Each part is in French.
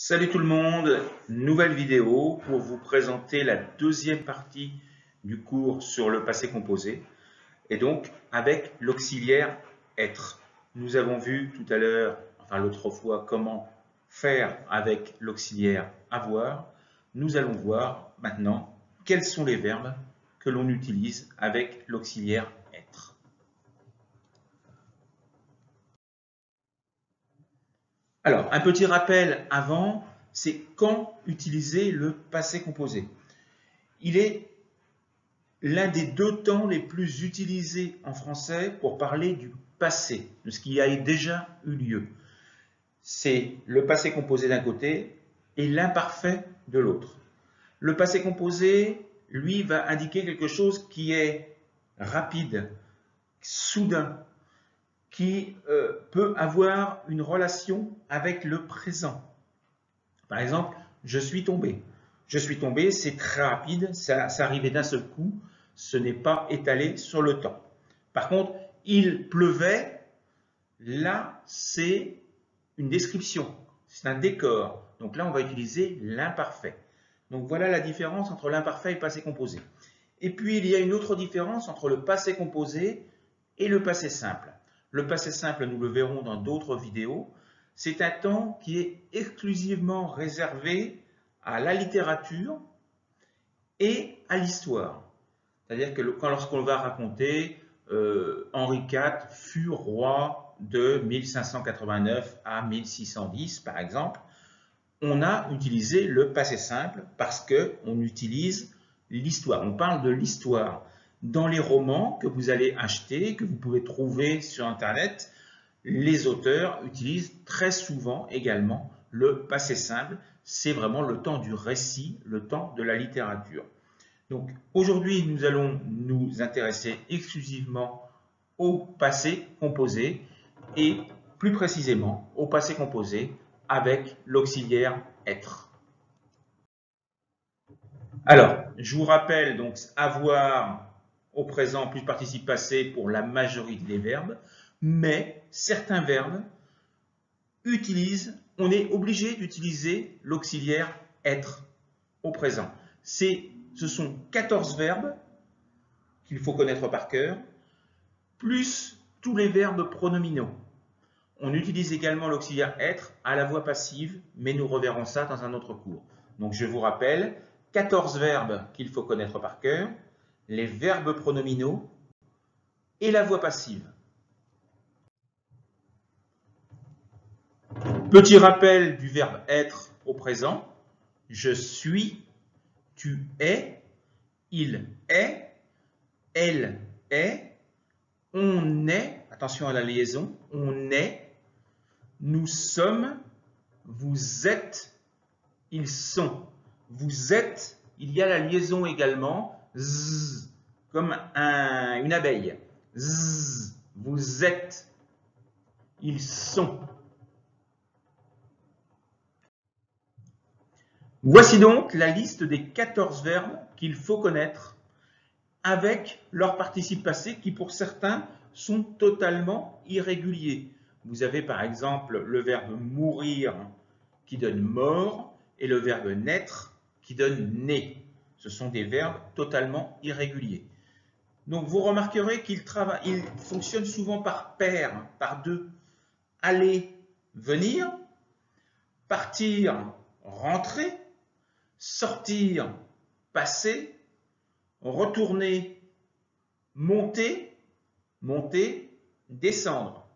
Salut tout le monde, nouvelle vidéo pour vous présenter la deuxième partie du cours sur le passé composé et donc avec l'auxiliaire être. Nous avons vu tout à l'heure, enfin l'autre fois, comment faire avec l'auxiliaire avoir. Nous allons voir maintenant quels sont les verbes que l'on utilise avec l'auxiliaire être. Alors, un petit rappel avant, c'est quand utiliser le passé composé. Il est l'un des deux temps les plus utilisés en français pour parler du passé, de ce qui a déjà eu lieu. C'est le passé composé d'un côté et l'imparfait de l'autre. Le passé composé, lui, va indiquer quelque chose qui est rapide, soudain, qui peut avoir une relation avec le présent. Par exemple, je suis tombé. Je suis tombé, c'est très rapide, ça arrivait d'un seul coup, ce n'est pas étalé sur le temps. Par contre, il pleuvait, là, c'est une description, c'est un décor. Donc là, on va utiliser l'imparfait. Donc voilà la différence entre l'imparfait et le passé composé. Et puis, il y a une autre différence entre le passé composé et le passé simple. Le passé simple, nous le verrons dans d'autres vidéos, c'est un temps qui est exclusivement réservé à la littérature et à l'histoire. C'est-à-dire que lorsqu'on va raconter Henri IV fut roi de 1589 à 1610, par exemple, on a utilisé le passé simple parce qu'on utilise l'histoire. On parle de l'histoire. Dans les romans que vous allez acheter, que vous pouvez trouver sur Internet, les auteurs utilisent très souvent également le passé simple. C'est vraiment le temps du récit, le temps de la littérature. Donc aujourd'hui, nous allons nous intéresser exclusivement au passé composé et plus précisément au passé composé avec l'auxiliaire être. Alors, je vous rappelle donc avoir au présent plus participe passé pour la majorité des verbes, mais certains verbes on est obligé d'utiliser l'auxiliaire être au présent. Ce sont 14 verbes qu'il faut connaître par cœur, plus tous les verbes pronominaux. On utilise également l'auxiliaire être à la voix passive, mais nous reverrons ça dans un autre cours. Donc je vous rappelle, 14 verbes qu'il faut connaître par cœur, les verbes pronominaux et la voix passive. Petit rappel du verbe être au présent. Je suis, tu es, il est, elle est, on est, attention à la liaison, on est, nous sommes, vous êtes, ils sont. Vous êtes, il y a la liaison également, z, comme une abeille. Z, vous êtes, ils sont. Voici donc la liste des 14 verbes qu'il faut connaître avec leur participe passé qui pour certains sont totalement irréguliers. Vous avez par exemple le verbe mourir qui donne mort et le verbe naître qui donne né. Ce sont des verbes totalement irréguliers. Donc vous remarquerez qu'ils fonctionnent souvent par paire, par deux. Aller, venir, partir, rentrer, sortir, passer, retourner, monter, descendre,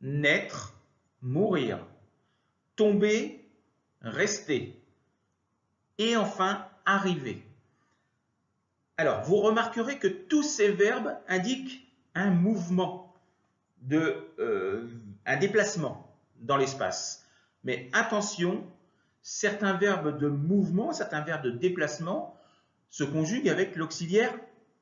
naître, mourir, tomber, rester, et enfin arriver. Alors, vous remarquerez que tous ces verbes indiquent un mouvement, un déplacement dans l'espace. Mais attention, certains verbes de mouvement, certains verbes de déplacement se conjuguent avec l'auxiliaire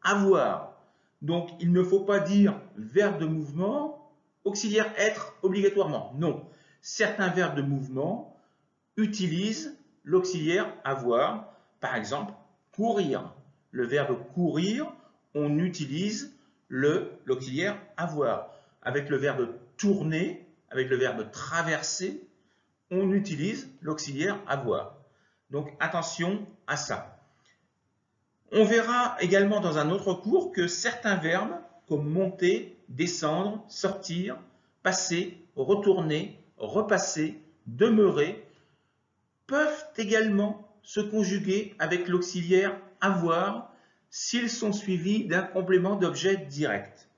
avoir. Donc, il ne faut pas dire verbe de mouvement, auxiliaire être obligatoirement. Non. Certains verbes de mouvement utilisent l'auxiliaire avoir. Par exemple, courir. Le verbe courir, on utilise l'auxiliaire avoir. Avec le verbe tourner, avec le verbe traverser, on utilise l'auxiliaire avoir. Donc attention à ça. On verra également dans un autre cours que certains verbes comme monter, descendre, sortir, passer, retourner, repasser, demeurer peuvent également se conjuguer avec l'auxiliaire avoir s'ils sont suivis d'un complément d'objet direct.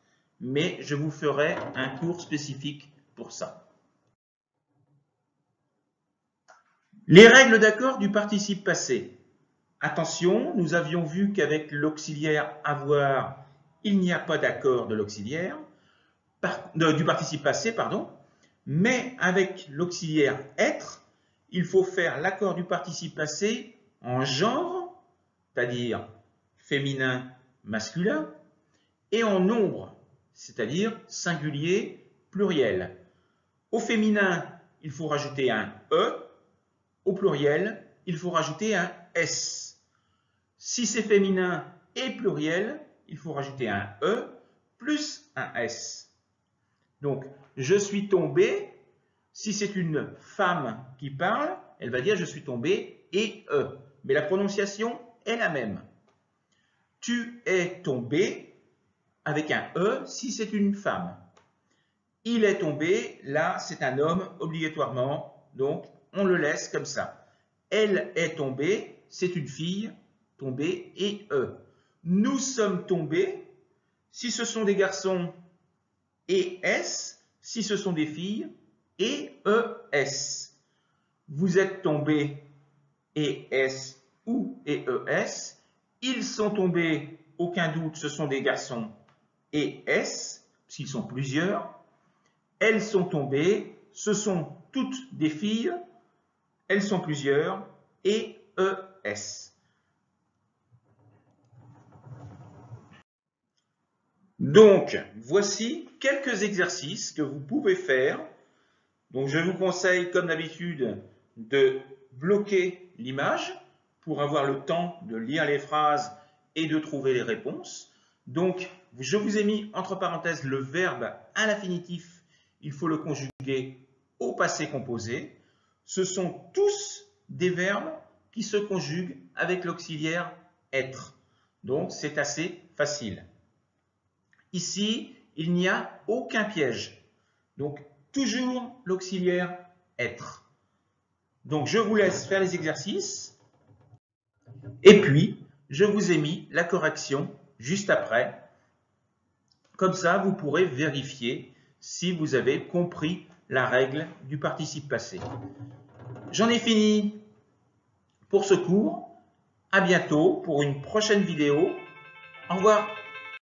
Mais je vous ferai un cours spécifique pour ça. Les règles d'accord du participe passé. Attention, nous avions vu qu'avec l'auxiliaire avoir, il n'y a pas d'accord de l'auxiliaire, du participe passé, pardon, mais avec l'auxiliaire être, il faut faire l'accord du participe passé en genre, c'est-à-dire féminin, masculin, et en nombre, c'est-à-dire singulier, pluriel. Au féminin, il faut rajouter un E, au pluriel, il faut rajouter un S. Si c'est féminin et pluriel, il faut rajouter un E plus un S. Donc, je suis tombé, si c'est une femme qui parle, elle va dire je suis tombé et E. Mais la prononciation est la même. Tu es tombé avec un E si c'est une femme. Il est tombé, là c'est un homme obligatoirement, donc on le laisse comme ça. Elle est tombée, c'est une fille, tombée et E. Nous sommes tombés, si ce sont des garçons, et S, si ce sont des filles, et ES. Vous êtes tombés, ES ou ES. Ils sont tombés, aucun doute, ce sont des garçons, ES, s'ils sont plusieurs. Elles sont tombées, ce sont toutes des filles, elles sont plusieurs, et ES. Donc, voici quelques exercices que vous pouvez faire. Donc, je vous conseille, comme d'habitude, de bloquer l'image pour avoir le temps de lire les phrases et de trouver les réponses. Donc, je vous ai mis entre parenthèses le verbe à l'infinitif. Il faut le conjuguer au passé composé. Ce sont tous des verbes qui se conjuguent avec l'auxiliaire être. Donc, c'est assez facile. Ici, il n'y a aucun piège. Donc, toujours l'auxiliaire être. Donc, je vous laisse faire les exercices. Et puis, je vous ai mis la correction juste après. Comme ça, vous pourrez vérifier si vous avez compris la règle du participe passé. J'en ai fini pour ce cours. À bientôt pour une prochaine vidéo. Au revoir.